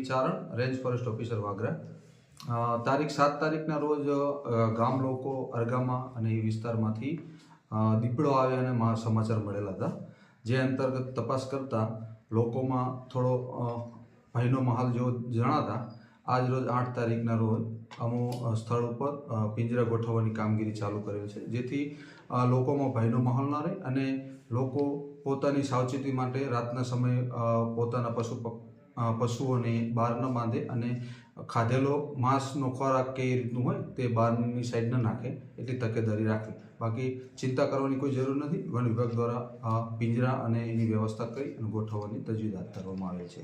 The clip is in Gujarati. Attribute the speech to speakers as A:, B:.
A: ચારણ, રેન્જ ફોરેસ્ટ ઓફિસર વાગરા. તારીખ 7 તારીખના રોજ ગામ લોકો અરગામા અને એ વિસ્તારમાંથી દીપડો આવ્યાના સમાચાર મળેલા હતા, જે અંતર્ગત તપાસ કરતા લોકોમાં થોડો ભયનો માહોલ જેવો જણાતા આજ રોજ 8 તારીખના રોજ અમો સ્થળ ઉપર પિંજરા ગોઠવવાની કામગીરી ચાલુ કરેલ છે, જેથી લોકોમાં ભયનો માહોલ ન રહે અને લોકો પોતાની સાવચેતી માટે રાતના સમયે પોતાના પશુઓને બહાર ન બાંધે અને ખાધેલો માંસનો ખોરાક કે એ રીતનું હોય તે બહારની સાઈડ ન નાખે, એટલી તકેદારી રાખવી. બાકી ચિંતા કરવાની કોઈ જરૂર નથી. વન વિભાગ દ્વારા પિંજરા અને એની વ્યવસ્થા કરી અને ગોઠવવાની તજવીજ હાથ ધરવામાં આવે છે.